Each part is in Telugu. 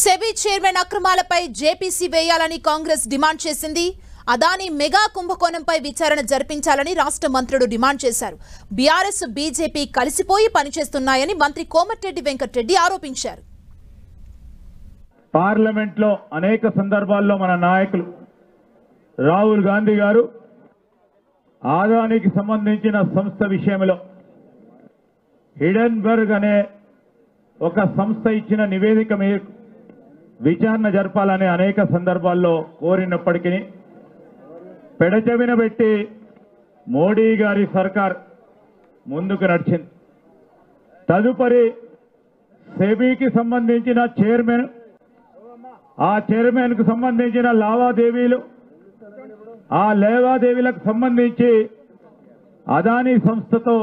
సెబీ చైర్మన్ అక్రమాలపై జేపీసీ వేయాలని కాంగ్రెస్ డిమాండ్ చేసింది. అదానీ మెగా కుంభకోణంపై విచారణ జరిపించాలని రాష్ట్ర మంత్రులు డిమాండ్ చేశారు. బీఆర్ఎస్ బీజేపీ కలిసిపోయి పనిచేస్తున్నాయని మంత్రి కోమటిరెడ్డి వెంకటరెడ్డి ఆరోపించారు. పార్లమెంట్ లో అనేక సందర్భాల్లో మన నాయకులు రాహుల్ గాంధీ గారు ఆదానికి సంబంధించిన సంస్థ విషయంలో హిడెన్బర్గ్ అనే ఒక సంస్థ ఇచ్చిన నివేదిక మీద విచారణ జరపాలని అనేక సందర్భాల్లో కోరినప్పటికీ పెడచెవిన పెట్టి మోడీ గారి సర్కార్ ముందుకు నడిచింది. తదుపరి సెబీకి సంబంధించిన చైర్మన్, ఆ చైర్మన్ కు సంబంధించిన లావాదేవీలు, ఆ లావాదేవీలకు సంబంధించి అదానీ సంస్థతో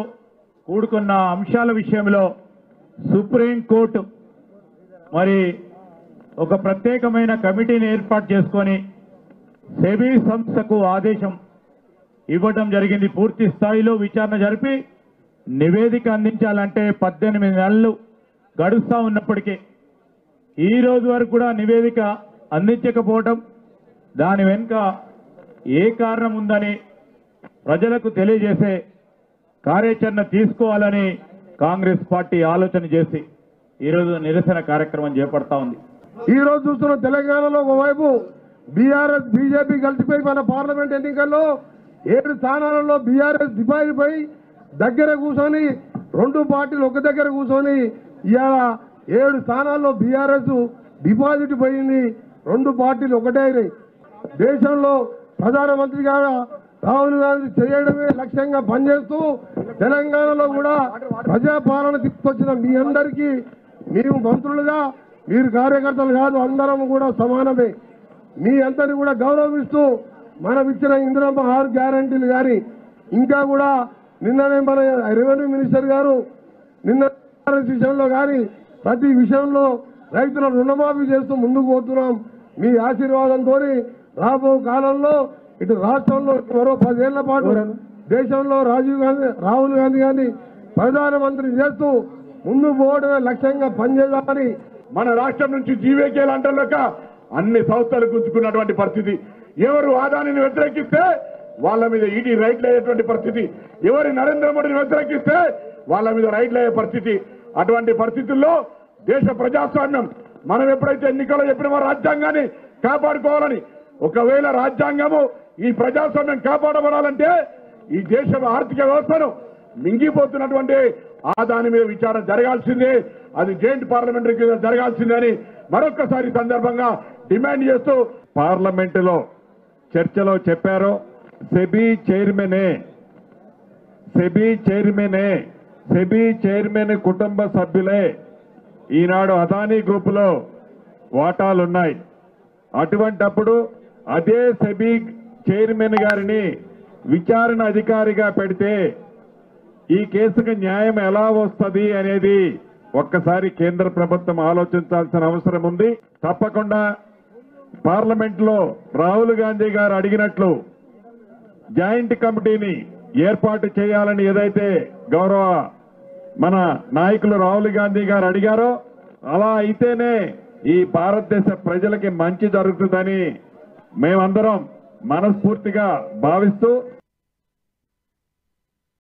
కూడుకున్న అంశాల విషయంలో సుప్రీంకోర్టు మరి ఒక ప్రత్యేకమైన కమిటీని ఏర్పాటు చేసుకొని సెబీ సంస్థకు ఆదేశం ఇవ్వడం జరిగింది. పూర్తి స్థాయిలో విచారణ జరిపి నివేదిక అందించాలంటే 18 నెలలు గడుస్తూ ఉన్నప్పటికీ ఈ రోజు వరకు కూడా నివేదిక అందించకపోవడం, దాని వెనుక ఏ కారణం ఉందని ప్రజలకు తెలియజేసే కార్యాచరణ తీసుకోవాలని కాంగ్రెస్ పార్టీ ఆలోచన చేసి ఈరోజు నిరసన కార్యక్రమం చేపడతా ఉంది. ఈ రోజు చూస్తున్న తెలంగాణలో ఒకవైపు బీఆర్ఎస్ బీజేపీ కలిసిపోయి మన పార్లమెంట్ ఎన్నికల్లో 7 స్థానాలలో బీఆర్ఎస్ డిపాజిట్ పై దగ్గర కూర్చొని 2 పార్టీలు ఒక దగ్గర కూర్చొని ఇవాళ 7 స్థానాల్లో బీఆర్ఎస్ డిపాజిట్ పోయింది. 2 పార్టీలు ఒకటే అయినాయి. దేశంలో ప్రధానమంత్రిగా రాహుల్ గాంధీ చేయడమే లక్ష్యంగా పనిచేస్తూ తెలంగాణలో కూడా ప్రజాపాలన తీసుకొచ్చిన మీ అందరికీ, మేము మంత్రులుగా, మీరు కార్యకర్తలు కాదు, అందరం కూడా సమానమే. మీ అందరినీ కూడా గౌరవిస్తూ మనం ఇచ్చిన ఇందిరమ్మ 6 గ్యారంటీలు కానీ ఇంకా కూడా నిన్ననే మన రెవెన్యూ మినిస్టర్ గారు నిన్న విషయంలో కానీ ప్రతి విషయంలో రైతుల రుణమాఫీ చేస్తూ ముందుకు పోతున్నాం. మీ ఆశీర్వాదంతో రాబో కాలంలో ఇటు రాష్ట్రంలో మరో 10 ఏళ్ల పాటు దేశంలో రాహుల్ గాంధీ గారిని ప్రధానమంత్రి చేస్తూ ముందుకు పోవడమే లక్ష్యంగా పనిచేద్దామని మన రాష్ట్రం నుంచి జీవేకేలు అంటలేక అన్ని సంస్థలు గుంజుకున్నటువంటి పరిస్థితి. ఎవరు ఆదానిని వ్యతిరేకిస్తే వాళ్ళ మీద ఈడీ రైట్లు అయ్యేటువంటి పరిస్థితి, ఎవరి నరేంద్ర మోడీని వ్యతిరేకిస్తే వాళ్ళ మీద రైట్లు అయ్యే పరిస్థితి. అటువంటి పరిస్థితుల్లో దేశ ప్రజాస్వామ్యం మనం ఎప్పుడైతే ఎన్నికల్లో చెప్పిన రాజ్యాంగాన్ని కాపాడుకోవాలని, ఒకవేళ రాజ్యాంగము ఈ ప్రజాస్వామ్యం కాపాడబడాలంటే ఈ దేశ ఆర్థిక వ్యవస్థను మింగిపోతున్నటువంటి దాని మీద విచారణ జరగాల్సిందే, అది జాయింట్ పార్లమెంటరీ జరగాల్సిందే అని మరొక్కసారి సందర్భంగా డిమాండ్ చేస్తూ పార్లమెంటులో చర్చలో చెప్పారు. సెబీ చైర్మన్ కుటుంబ సభ్యులే ఈనాడు అదానీ గ్రూపులో వాటాలున్నాయి. అటువంటప్పుడు అదే సెబీ చైర్మన్ గారిని విచారణ అధికారిగా పెడితే ఈ కేసుకు న్యాయం ఎలా వస్తుంది అనేది ఒక్కసారి కేంద్ర ప్రభుత్వం ఆలోచించాల్సిన అవసరం ఉంది. తప్పకుండా పార్లమెంట్ లో రాహుల్ గాంధీ గారు అడిగినట్లు జాయింట్ కమిటీని ఏర్పాటు చేయాలని ఏదైతే గౌరవ మన నాయకులు రాహుల్ గాంధీ గారు అడిగారో అలా అయితేనే ఈ భారతదేశ ప్రజలకి మంచి జరుగుతుందని మేమందరం మనస్ఫూర్తిగా భావిస్తూ